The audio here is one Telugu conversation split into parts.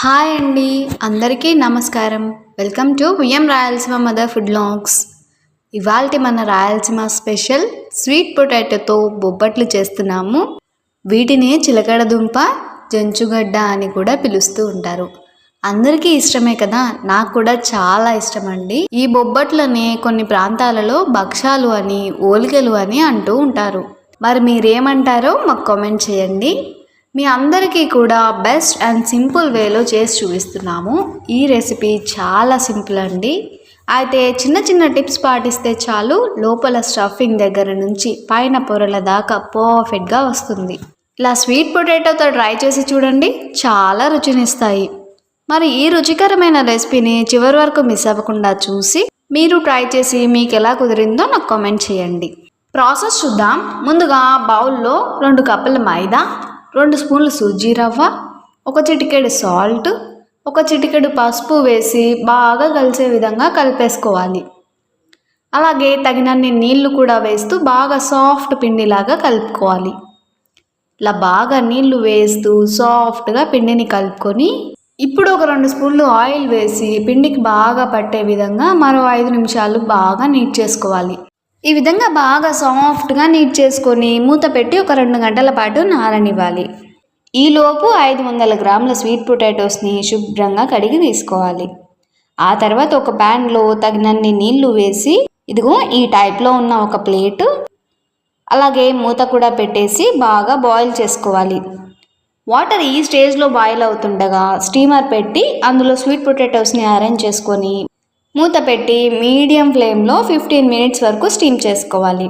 హాయ్ అండి, అందరికీ నమస్కారం. Welcome to VM Rayalaseema mother food vlogs. ఇవాల్టి మన రాయలసీమ స్పెషల్ స్వీట్ పొటాటోతో బొబ్బట్లు చేస్తున్నాము. వీటిని చిలకడ దుంప, జంచుగడ్డ అని కూడా పిలుస్తూ ఉంటారు. అందరికీ ఇష్టమే కదా, నాకు కూడా చాలా ఇష్టం అండి. ఈ బొబ్బట్లని కొన్ని ప్రాంతాలలో భక్షాలు అని, ఓలిగలు అని అంటూ ఉంటారు. మరి మీరేమంటారో మాకు కామెంట్ చేయండి. మీ అందరికీ కూడా బెస్ట్ అండ్ సింపుల్ వేలో చేసి చూపిస్తున్నాము. ఈ రెసిపీ చాలా సింపుల్ అండి. అయితే చిన్న చిన్న టిప్స్ పాటిస్తే చాలు, లోపల స్టఫింగ్ దగ్గర నుంచి పైన పొరల దాకా పర్ఫెక్ట్గా వస్తుంది. ఇలా స్వీట్ పొటాటోతో ట్రై చేసి చూడండి, చాలా రుచినిస్తాయి. మరి ఈ రుచికరమైన రెసిపీని చివరి వరకు మిస్ అవ్వకుండా చూసి మీరు ట్రై చేసి మీకు ఎలా కుదిరిందో నాకు కామెంట్ చేయండి. ప్రాసెస్ చూద్దాం. ముందుగా బౌల్లో 2 కప్పుల మైదా, 2 స్పూన్లు సూజీ రవ్వ, 1 చిటికెడు సాల్ట్, 1 చిటికెడు పసుపు వేసి బాగా కలిసే విధంగా కలిపేసుకోవాలి. అలాగే తగినన్ని నీళ్లు కూడా వేస్తూ బాగా సాఫ్ట్ పిండిలాగా కలుపుకోవాలి. ఇలా బాగా నీళ్లు వేస్తూ సాఫ్ట్గా పిండిని కలుపుకొని ఇప్పుడు ఒక 2 స్పూన్లు ఆయిల్ వేసి పిండికి బాగా పట్టే విధంగా మరో 5 నిమిషాలు బాగా నీట్ చేసుకోవాలి. ఈ విధంగా బాగా సాఫ్ట్గా నీట్ చేసుకొని మూత పెట్టి ఒక 2 గంటల పాటు నాననివ్వాలి. ఈలోపు 500 గ్రాముల స్వీట్ పొటాటోస్ని శుభ్రంగా కడిగి తీసుకోవాలి. ఆ తర్వాత ఒక ప్యాన్లో తగినన్ని నీళ్లు వేసి ఇదిగో ఈ టైప్లో ఉన్న ఒక ప్లేటు, అలాగే మూత కూడా పెట్టేసి బాగా బాయిల్ చేసుకోవాలి. వాటర్ ఈ స్టేజ్లో బాయిల్ అవుతుండగా స్టీమర్ పెట్టి అందులో స్వీట్ పొటాటోస్ని అరేంజ్ చేసుకొని మూత పెట్టి మీడియం ఫ్లేమ్లో 15 మినిట్స్ వరకు స్టీమ్ చేసుకోవాలి.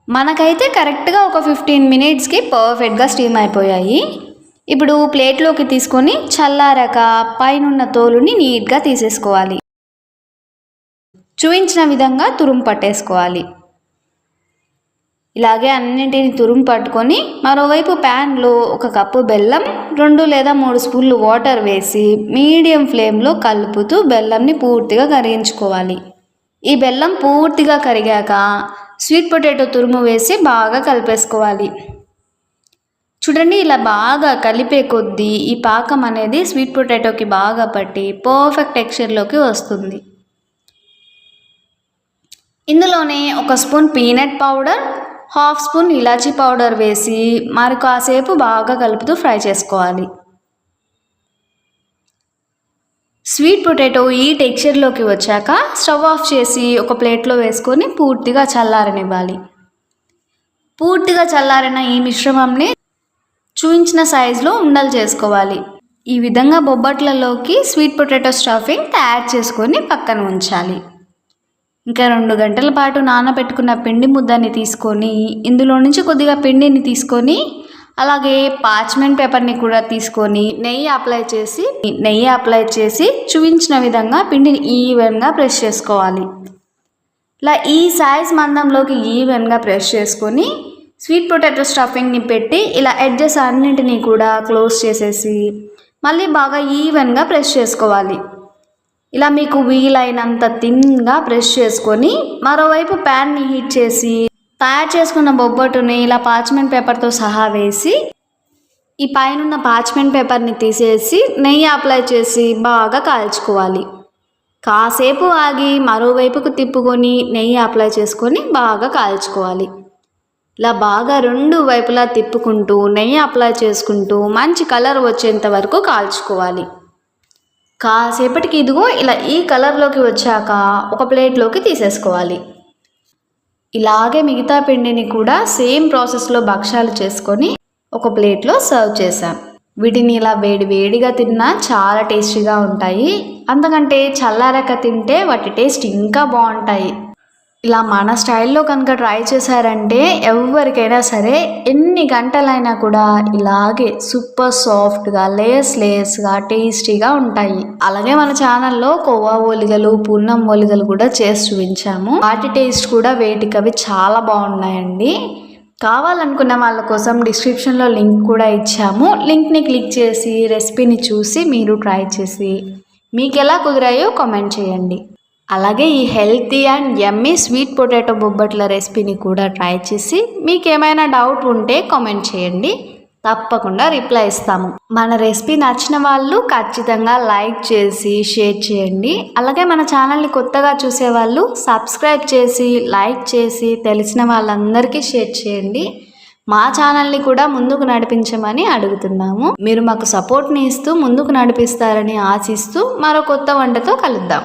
మనకైతే కరెక్ట్గా ఒక 15 మినిట్స్కి పర్ఫెక్ట్గా స్టీమ్ అయిపోయాయి. ఇప్పుడు ప్లేట్లోకి తీసుకొని చల్లారాక పైనున్న తోలుని నీట్గా తీసేసుకోవాలి. చూపించిన విధంగా తురుము పట్టేసుకోవాలి. ఇలాగే అన్నింటిని తురుము పట్టుకొని మరోవైపు ప్యాన్లో 1 కప్పు బెల్లం, 2 లేదా 3 స్పూన్లు వాటర్ వేసి మీడియం ఫ్లేమ్లో కలుపుతూ బెల్లంని పూర్తిగా కరిగించుకోవాలి. ఈ బెల్లం పూర్తిగా కరిగాక స్వీట్ పొటాటో తురుము వేసి బాగా కలిపేసుకోవాలి. చూడండి, ఇలా బాగా కలిపే కొద్దీ ఈ పాకం అనేది స్వీట్ పొటాటోకి బాగా పట్టి పర్ఫెక్ట్ టెక్స్చర్లోకి వస్తుంది. ఇందులోనే 1 స్పూన్ పీనట్ పౌడర్, 1/2 స్పూన్ ఇలాచీ పౌడర్ వేసి మరి కాసేపు బాగా కలుపుతూ ఫ్రై చేసుకోవాలి. స్వీట్ పొటాటో ఈ టెక్స్చర్లోకి వచ్చాక స్టవ్ ఆఫ్ చేసి ఒక ప్లేట్లో వేసుకొని పూర్తిగా చల్లారనివ్వాలి. పూర్తిగా చల్లారిన ఈ మిశ్రమంని చూపించిన సైజులో ఉండలు చేసుకోవాలి. ఈ విధంగా బొబ్బట్లలోకి స్వీట్ పొటాటో స్టఫింగ్ తయారు చేసుకొని పక్కన ఉంచాలి. ఇంకా 2 గంటల పాటు నానబెట్టుకున్న పిండి ముద్దని తీసుకొని ఇందులో నుంచి కొద్దిగా పిండిని తీసుకొని అలాగే పార్చ్మెంట్ పేపర్ని కూడా తీసుకొని నెయ్యి అప్లై చేసి చూపించిన విధంగా పిండిని ఈవెన్గా ప్రెస్ చేసుకోవాలి. ఇలా ఈ సైజ్ మందంలోకి ఈవెన్గా ప్రెస్ చేసుకొని స్వీట్ పొటాటో స్టఫింగ్ని పెట్టి ఇలా ఎడ్జెస్ అన్నింటినీ కూడా క్లోజ్ చేసేసి మళ్ళీ బాగా ఈవెన్గా ప్రెస్ చేసుకోవాలి. ఇలా మీకు వీలైనంత థిన్గా ప్రెస్ చేసుకొని మరోవైపు ప్యాన్ని హీట్ చేసి తయారు చేసుకున్న బొబ్బట్టుని ఇలా పార్చ్మెంట్ పేపర్తో సహా వేసి ఈ పైన పార్చ్మెంట్ పేపర్ని తీసేసి నెయ్యి అప్లై చేసి బాగా కాల్చుకోవాలి. కాసేపు ఆగి మరోవైపుకు తిప్పుకొని నెయ్యి అప్లై చేసుకొని బాగా కాల్చుకోవాలి. ఇలా బాగా 2 వైపులా తిప్పుకుంటూ నెయ్యి అప్లై చేసుకుంటూ మంచి కలర్ వచ్చేంత వరకు కాల్చుకోవాలి. కాసేపటికి ఇదిగో ఇలా ఈ కలర్లోకి వచ్చాక ఒక ప్లేట్లోకి తీసేసుకోవాలి. ఇలాగే మిగతా పిండిని కూడా సేమ్ ప్రాసెస్లో భక్షాలు చేసుకొని ఒక ప్లేట్లో సర్వ్ చేసాం. వీటిని ఇలా వేడిగా తిన్నా చాలా టేస్టీగా ఉంటాయి. అంతకంటే చల్లారాక తింటే వాటి టేస్ట్ ఇంకా బాగుంటాయి. ఇలా మన స్టైల్లో కనుక ట్రై చేశారంటే ఎవరికైనా సరే ఎన్ని గంటలైనా కూడా ఇలాగే సూపర్ సాఫ్ట్గా లేయర్స్గా టేస్టీగా ఉంటాయి. అలాగే మన ఛానల్లో కోవా ఓలిగలు, పూర్ణం ఓలిగలు కూడా చేసి చూపించాము. వాటి టేస్ట్ కూడా వేటికవి చాలా బాగున్నాయండి. కావాలనుకున్న వాళ్ళ కోసం డిస్క్రిప్షన్లో లింక్ కూడా ఇచ్చాము. లింక్ని క్లిక్ చేసి రెసిపీని చూసి మీరు ట్రై చేసి మీకు ఎలా కుదిరాయో కామెంట్ చేయండి. అలాగే ఈ healthy and yummy sweet potato Bobbatla రెసిపీని కూడా ట్రై చేసి మీకు ఏమైనా డౌట్ ఉంటే కామెంట్ చేయండి. తప్పకుండా రిప్లై ఇస్తాము. మన రెసిపీ నచ్చిన వాళ్ళు ఖచ్చితంగా లైక్ చేసి షేర్ చేయండి. అలాగే మన ఛానల్ని కొత్తగా చూసేవాళ్ళు సబ్స్క్రైబ్ చేసి లైక్ చేసి తెలిసిన వాళ్ళందరికీ షేర్ చేయండి. మా ఛానల్ని కూడా ముందుకు నడిపించమని అడుగుతున్నాము. మీరు మాకు సపోర్ట్ని ఇస్తూ ముందుకు నడిపిస్తారని ఆశిస్తూ మరో కొత్త వంటతో కలుద్దాం.